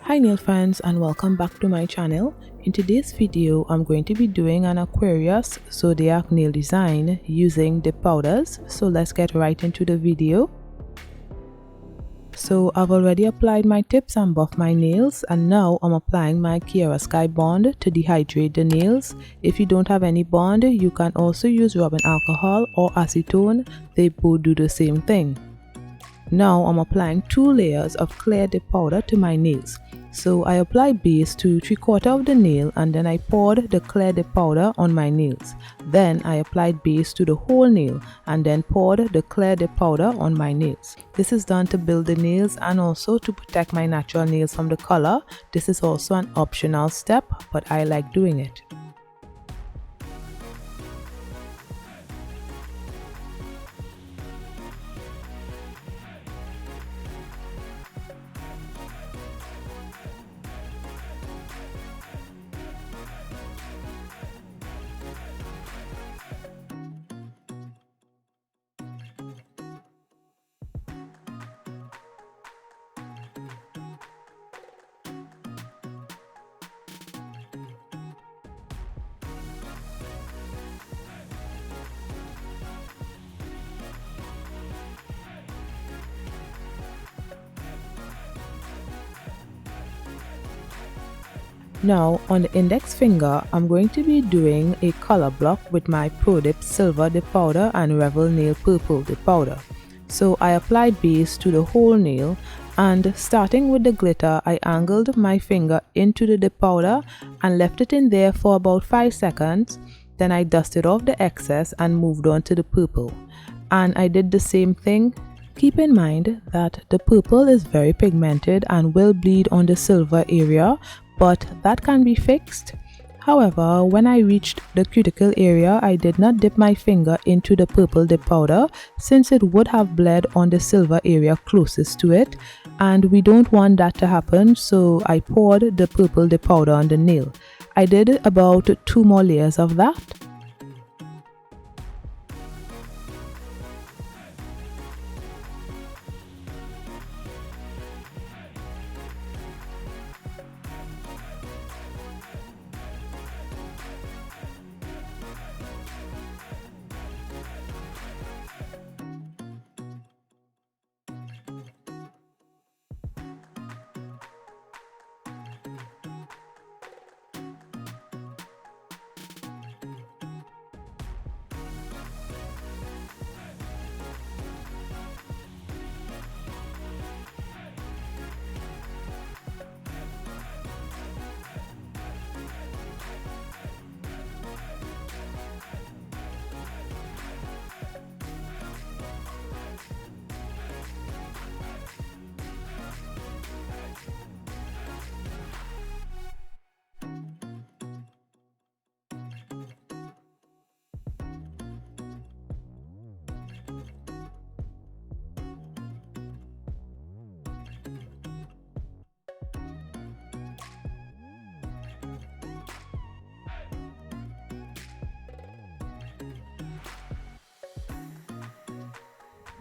Hi nail friends, and welcome back to my channel. In today's video, I'm going to be doing an Aquarius Zodiac nail design using dip powders. So let's get right into the video. So I've already applied my tips and buffed my nails, and now I'm applying my Cherael Sky Bond to dehydrate the nails. If you don't have any bond, you can also use rubbing alcohol or acetone. They both do the same thing. Now I'm applying 2 layers of clear dip powder to my nails. So I applied base to 3/4 of the nail, and then I poured the clear dip powder on my nails. Then I applied base to the whole nail and then poured the clear dip powder on my nails. This is done to build the nails and also to protect my natural nails from the color. This is also an optional step, but I like doing it. Now on the index finger, I'm going to be doing a color block with my Pro Dip Silver dip powder and Revel Nail Purple dip powder. So I applied base to the whole nail, and starting with the glitter, I angled my finger into the dip powder and left it in there for about 5 seconds. Then I dusted off the excess and moved on to the purple. And I did the same thing. Keep in mind that the purple is very pigmented and will bleed on the silver area, but that can be fixed. However, when I reached the cuticle area, I did not dip my finger into the purple dip powder since it would have bled on the silver area closest to it, and we don't want that to happen, so I poured the purple dip powder on the nail. I did about 2 more layers of that.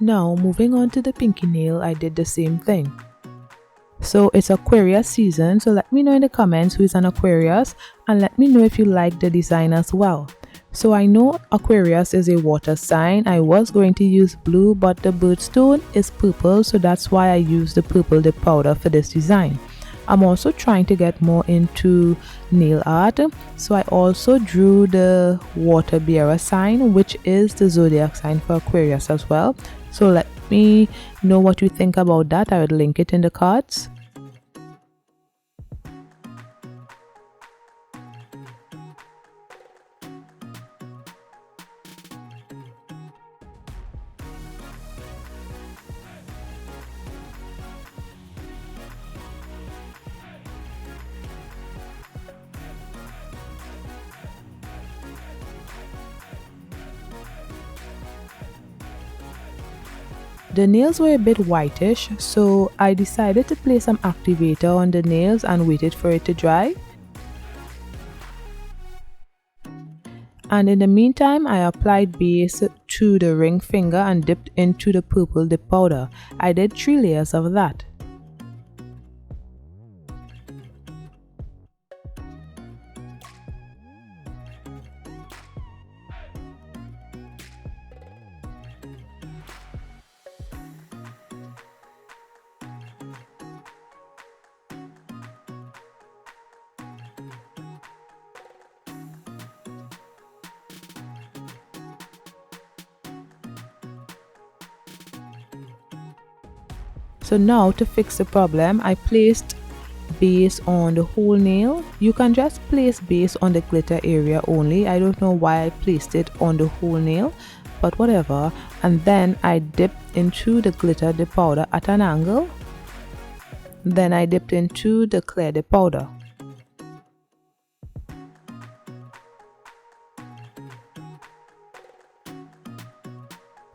Now moving on to the pinky nail, I did the same thing. So it's Aquarius season, so let me know in the comments who is an Aquarius, and let me know if you like the design as well. So I know Aquarius is a water sign. I was going to use blue, but the birthstone is purple, so that's why I used the purple dip powder for this design. I'm also trying to get more into nail art, so I also drew the water bearer sign, which is the zodiac sign for Aquarius as well. So let me know what you think about that. I will link it in the cards. The nails were a bit whitish, so I decided to place some activator on the nails and waited for it to dry. And in the meantime, I applied base to the ring finger and dipped into the purple dip powder. I did 3 layers of that. So now to fix the problem, I placed base on the whole nail. You can just place base on the glitter area only. I don't know why I placed it on the whole nail, but whatever. And then I dipped into the glitter dip powder at an angle. Then I dipped into the clear dip powder.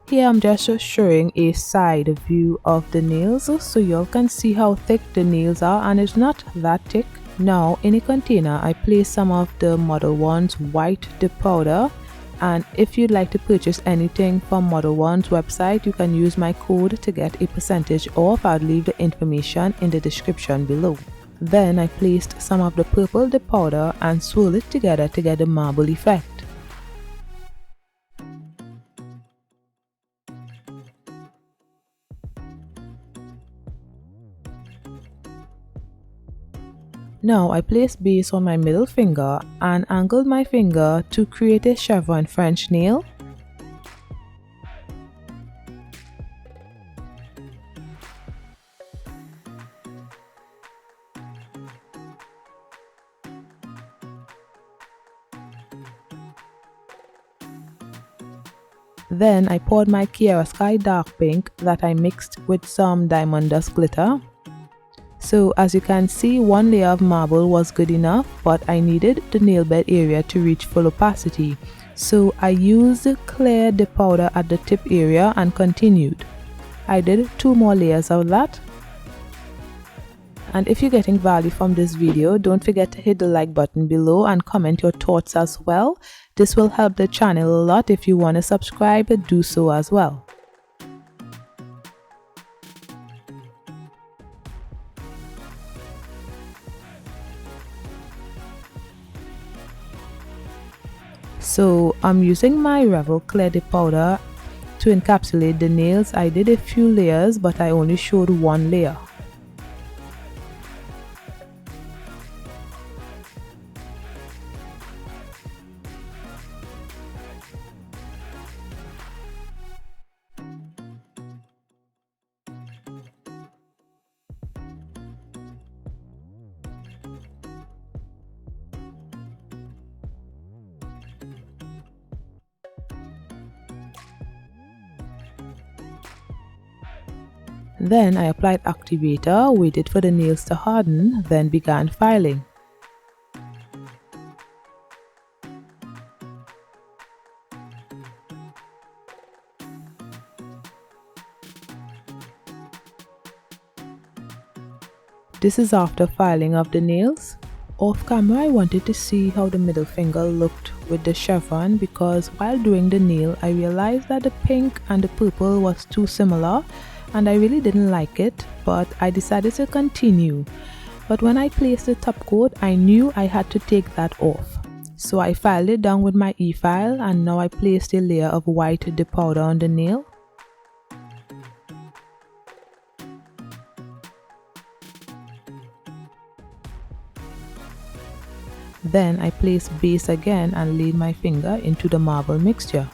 Here I'm just showing a side view of the nails so y'all can see how thick the nails are, and it's not that thick. Now in a container I placed some of the Model 1's white dip powder, and if you'd like to purchase anything from Model 1's website, you can use my code to get a percentage off. I'll leave the information in the description below. Then I placed some of the purple dip powder and swirl it together to get the marble effect. Now I placed base on my middle finger and angled my finger to create a chevron French nail. Then I poured my Cherael Sky Dark Pink that I mixed with some diamond dust glitter. So as you can see, one layer of marble was good enough, but I needed the nail bed area to reach full opacity. So I used clear dip powder at the tip area and continued. I did 2 more layers of that. And if you're getting value from this video, don't forget to hit the like button below and comment your thoughts as well. This will help the channel a lot. If you want to subscribe, do so as well. So I'm using my Revel clear dip powder to encapsulate the nails. I did a few layers, but I only showed 1 layer. Then I applied activator, waited for the nails to harden, then began filing. This is after filing of the nails. Off camera I wanted to see how the middle finger looked with the chevron, because while doing the nail I realized that the pink and the purple was too similar and I really didn't like it, but I decided to continue. But when I placed the top coat, I knew I had to take that off. So I filed it down with my e-file, and now I placed a layer of white dip powder on the nail. Then I placed base again and laid my finger into the marble mixture.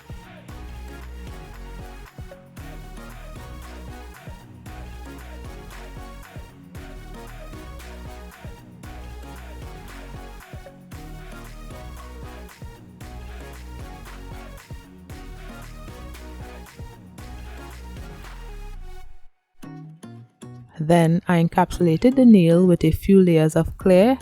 Then I encapsulated the nail with a few layers of clear.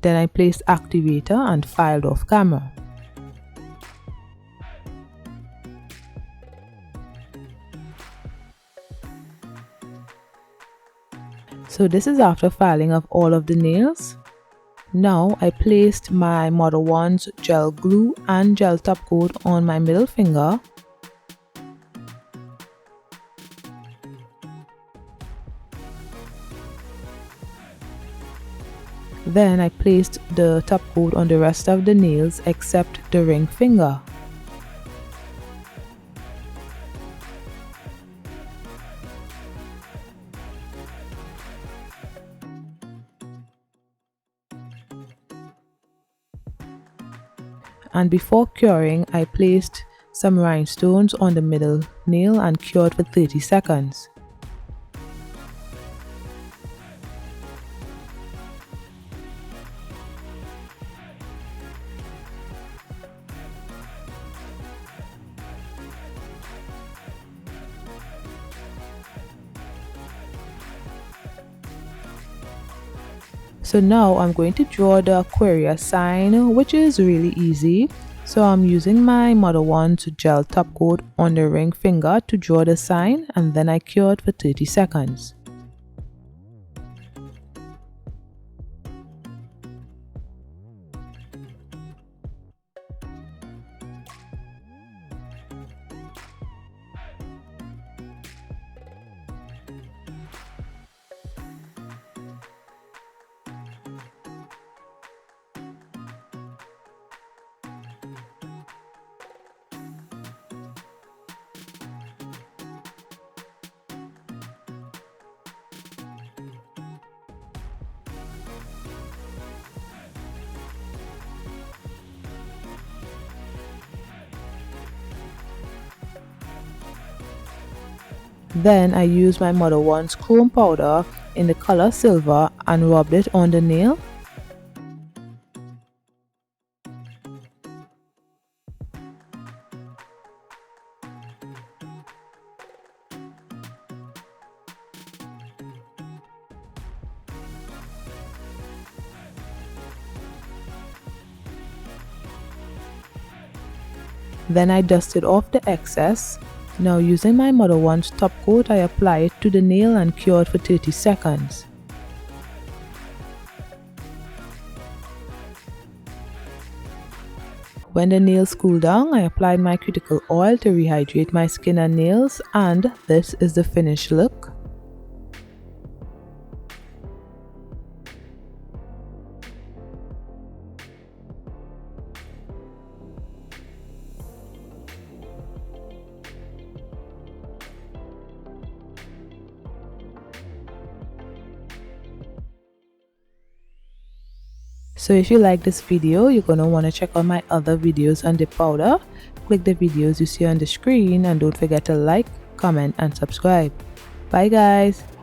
Then I placed activator and filed off camera. So this is after filing of all of the nails. Now I placed my Model 1's gel glue and gel top coat on my middle finger. Then I placed the top coat on the rest of the nails except the ring finger. And before curing, I placed some rhinestones on the middle nail and cured for 30 seconds. So now I'm going to draw the Aquarius sign, which is really easy. So I'm using my Mother Wand's gel top coat on the ring finger to draw the sign, and then I cured for 30 seconds. Then I used my Mother Wand's chrome powder in the color silver and rubbed it on the nail. Then I dusted off the excess. Now using my Mother Wand's top coat, I apply it to the nail and cured for 30 seconds. When the nails cooled down, I applied my cuticle oil to rehydrate my skin and nails, and this is the finished look. So if you like this video, you're going to want to check out my other videos on the powder. Click the videos you see on the screen and don't forget to like, comment and subscribe. Bye guys!